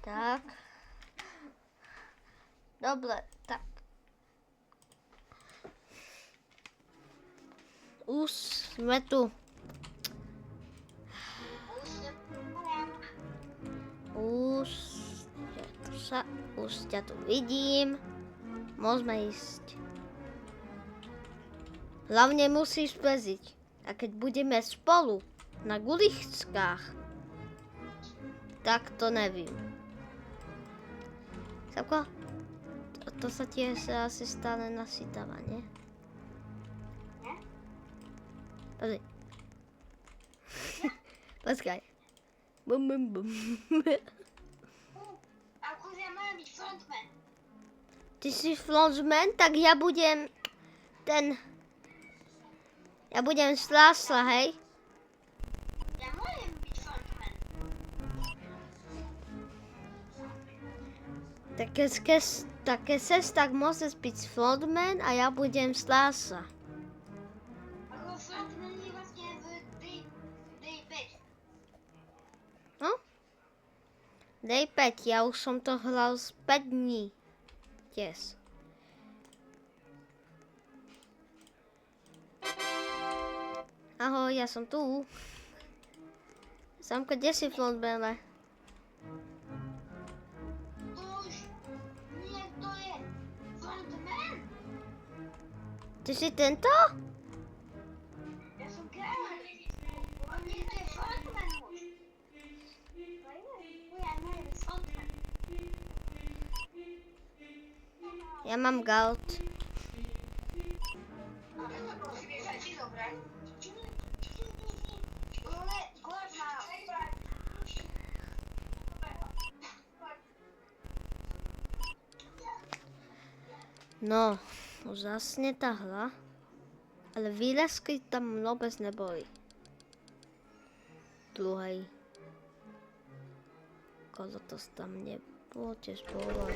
Tak. Dobre, tak. Už sme tu. Už ťa tu vidím. Môžeme ísť. Hlavne musíš pleziť. A keď budeme spolu na guličkách, tak to nevím. Sapko, to sa tiež asi stále nasýtava, nie? Pozri. Počkaj. Bum, bum, bum. Akurát ja mám byť frontman. Ty si frontman, tak ja budem Ja budem Slásla, hej? Ja môžem byť frontman. Tak keď chceš, tak môžeš byť frontman a ja budem Slásla. Ako frontman je vlastne v Day 5. No? Day 5, ja už som to hral z 5 dní. Yes. Ahoj, ja som tu. Samko, kde si frontman? Už niekto je frontman. Ty si tento? Ja som kráľ. On niekto je frontman už. Ja môžem byť frontman. Ja mám gout. No, už zasne tá hra, ale výlezky tam vôbec neboli. Druhej. Kolo to tam nebolo, tiež bolo.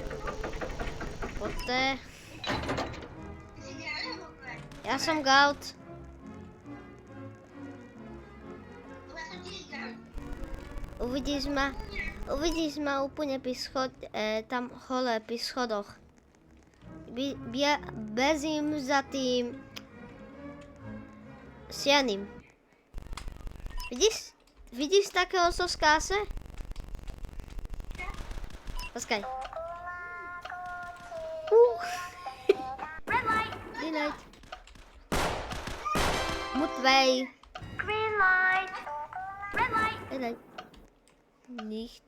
Poté. Ja som gout. Uvidíš ma úplne tam hole pri schodoch. Bezím za tým sianím. Vidíš takého soskáse? Počkaj. Green light. Mutvej. Green light. Red light. Red light. Nicht.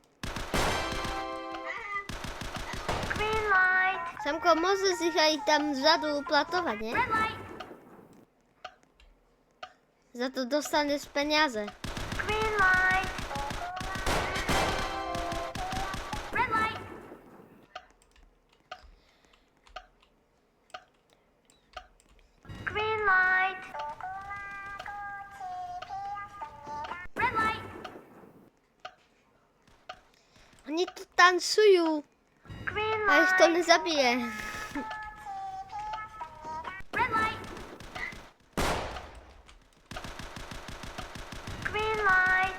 Green light. Samko, môžeš ich aj tam vzadu uplatovať, nie? Red light. Za to dostaneš peniaze. Green light. Red light. Green light. Red light. Oni tu tancujú. Green A ich to light. nezabije. Red light. Green light.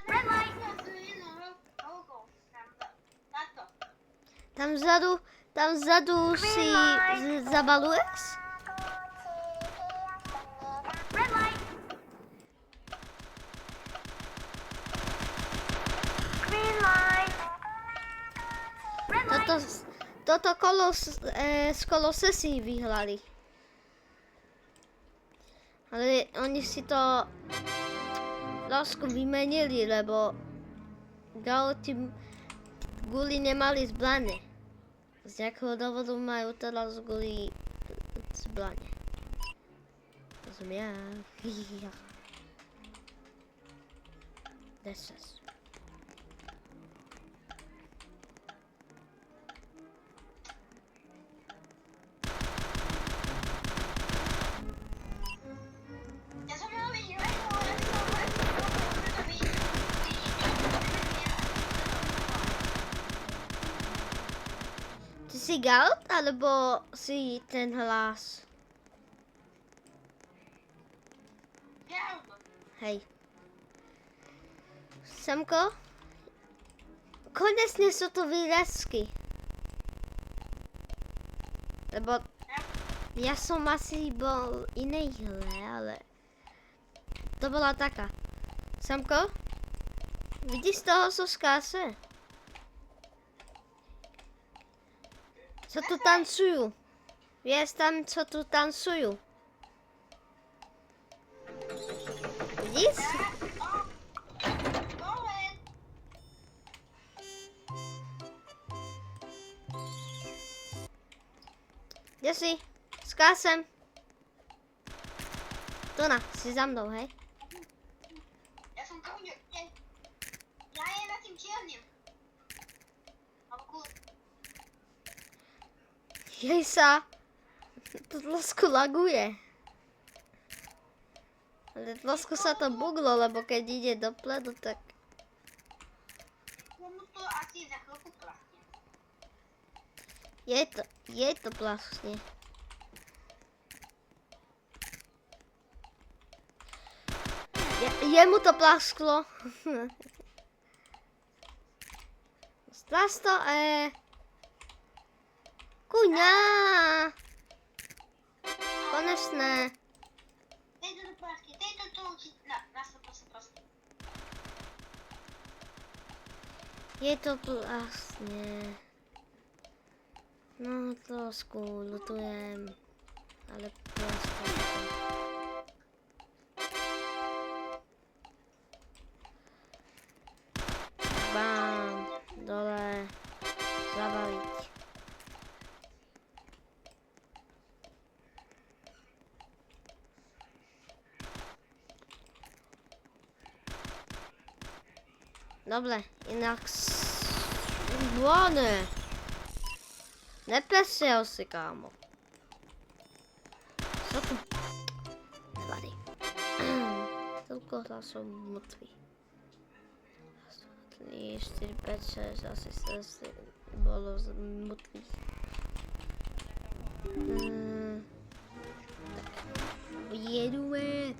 Red light. Tam vzadu si zabaluješ? Red light. Green light. Red light. Toto kolo z kolosesí vyhrali. Ale oni si to trošku vymenili, lebo gauti guli nemali zbrane. Z nejakého dôvodu majú teraz guli zbrane. To som ja. Deses. Ja som mal byť rekord, Ty si gout, alebo si ten hlas? Hej. Semko? Konečne sú tu výrazky. Lebo ja som asi bol inej hre, ale to bola taká. Samko? Vidíš toho zo skáse? Co tu tancujú? Vieš tam, co tu tancujú? Vidíš? Kde si? Skásem. Tuna, si za mnou, hej? Ja som tam, ja je na tým čiernym. Alebo Jej sa. To tlosku laguje. Ale tlosku sa to buglo, lebo keď ide dopredu, tak... komu to asi za chvíľku plasne. Je to plaskne. Jemu to plasklo. Splás to, Kuňa! Konečné. Tejto do plasky, tejto to učí. Na sa proste. Je to plaskne. No, trošku lutujem. Ale plasklo. Bám, dole, zabaviť. Dobre, inak... Bláne! Neprešiel si, kámo. Co tu? Nevadí. Toľko raz som mŕtvý. 3, 4, 5, 6, asi 6 bolo mŕtvych. Jedeme.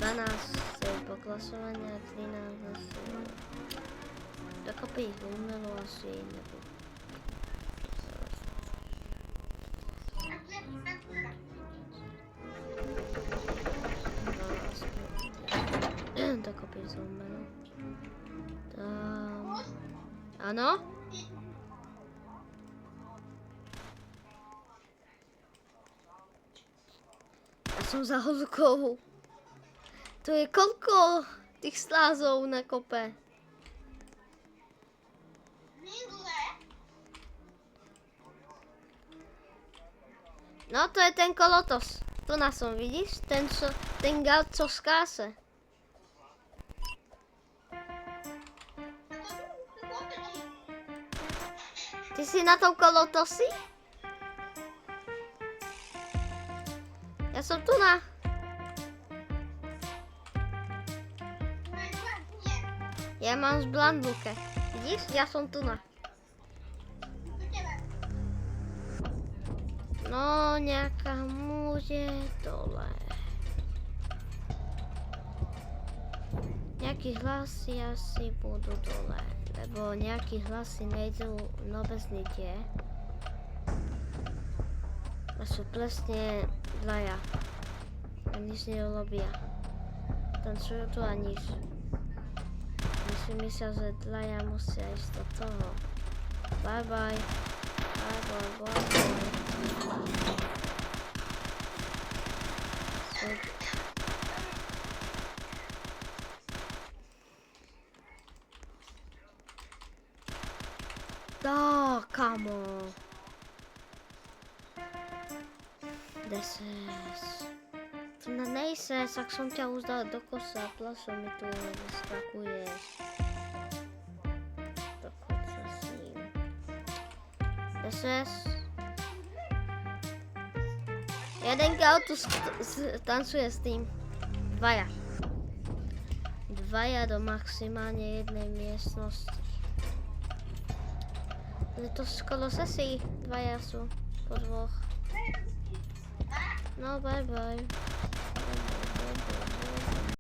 12 poklasovania, 13 asi. Dokopy ich umelo asi nebo. Dokopy ich umelo. Tam. Áno? Ja som za holkou. To je koľko tých slázov na kope? No to je ten kolotos. Tu na som, vidíš? Ten gaučo z káse. Ty si na tom kolotosi? Ja som tu na. Ja mám zblan v ruke. Vidíš? Ja som tu na. No, nejaká môže dole. Nejaké hlasy asi budú dole. Lebo nejaké hlasy nejdú vôbec nikde. A sú presne dvaja. A nič neurobia. Tancujú tu a nič. My si myslia, že dvaja musia ísť do toho. Bye bye. Bye bye, bye bye. Dá, kamo. Deses. Tu na nejses, ak som ťa už dal do kosa, plaso mi tu vyskakuješ. Do kosa s ním. Deses. Jeden gautu tancuje s tým. Dvaja. Dvaja do maximálne jednej miestnosti. Ale to skoro sesí. Dvaja sú po dvoch. No, bye bye. Bye bye, bye bye, bye bye.